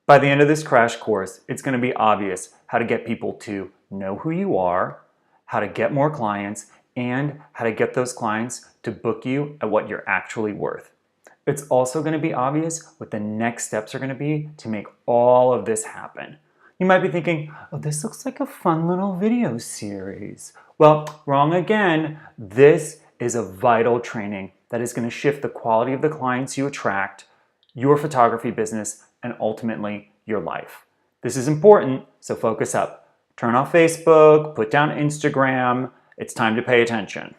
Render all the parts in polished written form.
By the end of this crash course, it's going to be obvious how to get people to know who you are, how to get more clients, and how to get those clients to book you at what you're actually worth. It's also going to be obvious what the next steps are going to be to make all of this happen. You might be thinking, oh, this looks like a fun little video series. Well, wrong again. This is a vital training that is going to shift the quality of the clients you attract, your photography business, and ultimately your life. This is important, so focus up. Turn off Facebook, put down Instagram. It's time to pay attention.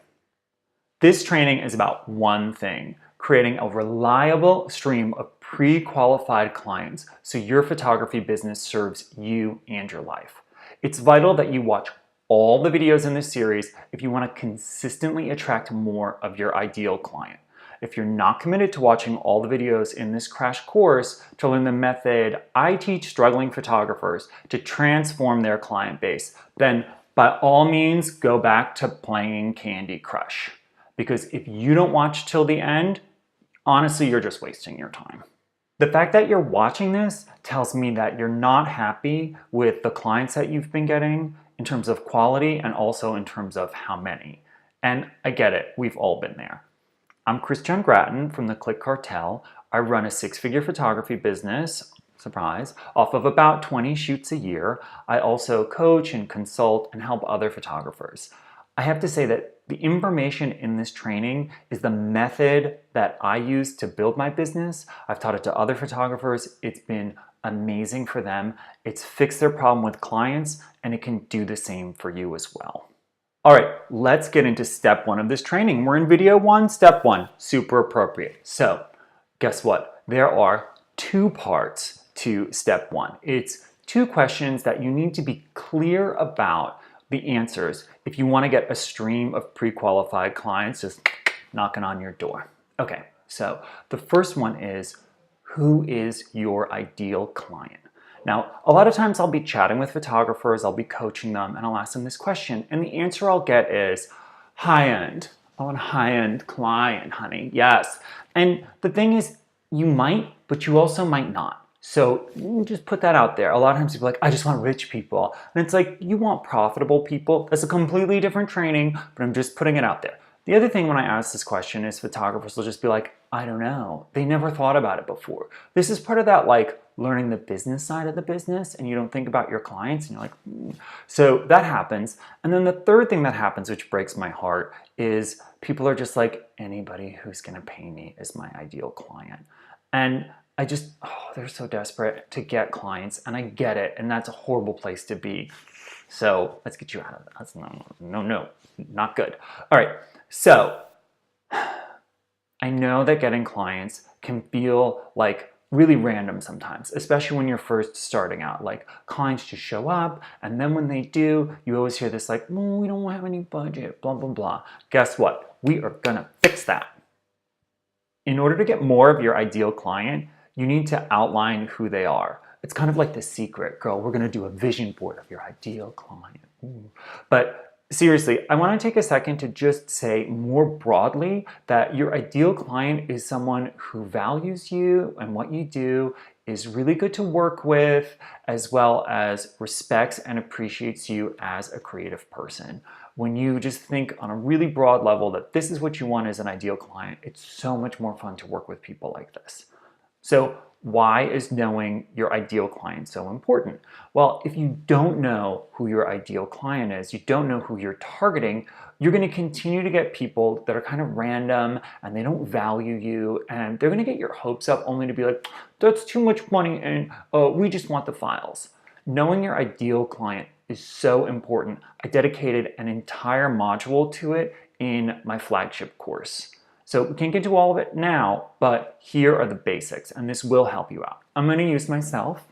This training is about one thing: creating a reliable stream of pre-qualified clients so your photography business serves you and your life. It's vital that you watch all the videos in this series if you want to consistently attract more of your ideal client. If you're not committed to watching all the videos in this crash course to learn the method I teach struggling photographers to transform their client base, then by all means go back to playing Candy Crush. Because if you don't watch till the end, honestly, you're just wasting your time. The fact that you're watching this tells me that you're not happy with the clients that you've been getting in terms of quality and also in terms of how many. And I get it, we've all been there. I'm Christian Gratton from the Click Cartel. I run a six-figure photography business, surprise, off of about 20 shoots a year. I also coach and consult and help other photographers. I have to say that the information in this training is the method that I use to build my business. I've taught it to other photographers. It's been amazing for them. It's fixed their problem with clients, and it can do the same for you as well. All right, let's get into step one of this training. We're in video one, step one, super appropriate. So guess what? There are two parts to step one. It's two questions that you need to be clear about the answers if you want to get a stream of pre-qualified clients just knocking on your door. Okay, so the first one is, who is your ideal client? Now, a lot of times I'll be chatting with photographers, I'll be coaching them, and I'll ask them this question, and the answer I'll get is high-end. I want a high-end client, honey, yes. And the thing is, you might, but you also might not. So just put that out there. A lot of times people are like, I just want rich people. And it's like, you want profitable people. That's a completely different training, but I'm just putting it out there. The other thing when I ask this question is photographers will just be like, I don't know. They never thought about it before. This is part of that like learning the business side of the business, and you don't think about your clients and you're like, So that happens. And then the third thing that happens, which breaks my heart, is people are just like, anybody who's gonna pay me is my ideal client. And I just, they're so desperate to get clients, and I get it, and that's a horrible place to be. So let's get you out of that. That's no, not good. All right, so I know that getting clients can feel like really random sometimes, especially when you're first starting out. Like clients just show up, and then when they do, you always hear this like, we don't have any budget, blah, blah, blah. Guess what? We are gonna fix that. In order to get more of your ideal client, you need to outline who they are. It's kind of like The Secret. Girl, we're gonna do a vision board of your ideal client. But seriously, I wanna take a second to just say more broadly that your ideal client is someone who values you and what you do, is really good to work with, as well as respects and appreciates you as a creative person. When you just think on a really broad level that this is what you want as an ideal client, it's so much more fun to work with people like this. So why is knowing your ideal client so important? Well, if you don't know who your ideal client is, you don't know who you're targeting, you're going to continue to get people that are kind of random and they don't value you, and they're going to get your hopes up only to be like, that's too much money and we just want the files. Knowing your ideal client is so important. I dedicated an entire module to it in my flagship course. So we can't get to all of it now, but here are the basics, and this will help you out. I'm going to use myself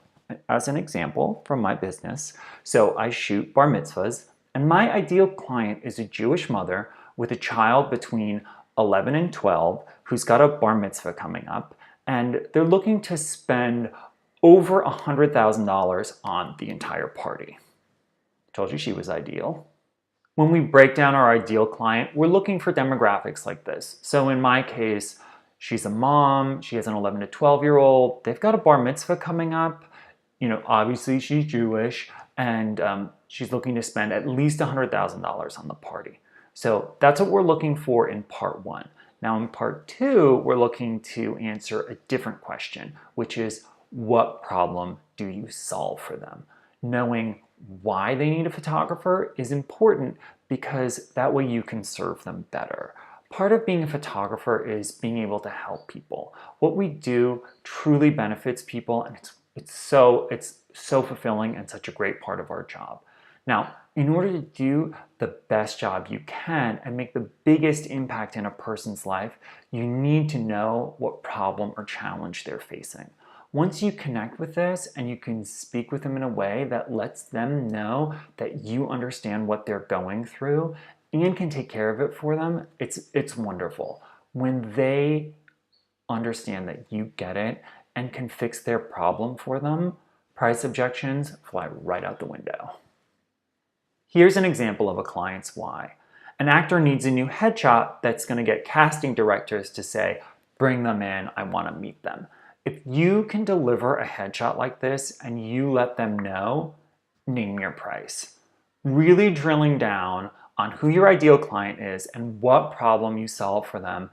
as an example from my business. So I shoot bar mitzvahs, and my ideal client is a Jewish mother with a child between 11 and 12 who's got a bar mitzvah coming up, and they're looking to spend over $100,000 on the entire party. Told you she was ideal. When we break down our ideal client, we're looking for demographics like this. So in my case, she's a mom, she has an 11 to 12-year-old, they've got a bar mitzvah coming up, obviously she's Jewish and she's looking to spend at least $100,000 on the party. So that's what we're looking for in part one. Now in part two, we're looking to answer a different question, which is what problem do you solve for them? Knowing why they need a photographer is important because that way you can serve them better. Part of being a photographer is being able to help people. What we do truly benefits people, and it's so fulfilling and such a great part of our job. Now, in order to do the best job you can and make the biggest impact in a person's life, you need to know what problem or challenge they're facing. Once you connect with this and you can speak with them in a way that lets them know that you understand what they're going through and can take care of it for them, it's wonderful. When they understand that you get it and can fix their problem for them, price objections fly right out the window. Here's an example of a client's why. An actor needs a new headshot that's going to get casting directors to say, bring them in, I want to meet them. If you can deliver a headshot like this and you let them know, name your price. Really drilling down on who your ideal client is and what problem you solve for them.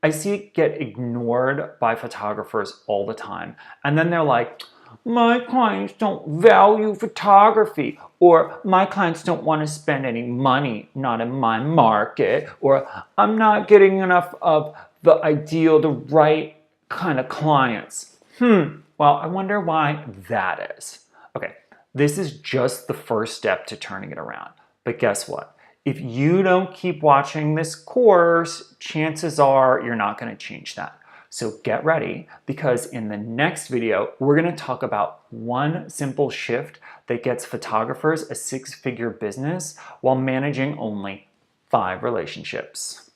I see it get ignored by photographers all the time. And then they're like, my clients don't value photography, or my clients don't want to spend any money, not in my market, or I'm not getting enough of the right kind of clients. Well, I wonder why that is. Okay, this is just the first step to turning it around. But guess what? If you don't keep watching this course, chances are you're not going to change that. So get ready, because in the next video, we're going to talk about one simple shift that gets photographers a six-figure business while managing only 5 relationships.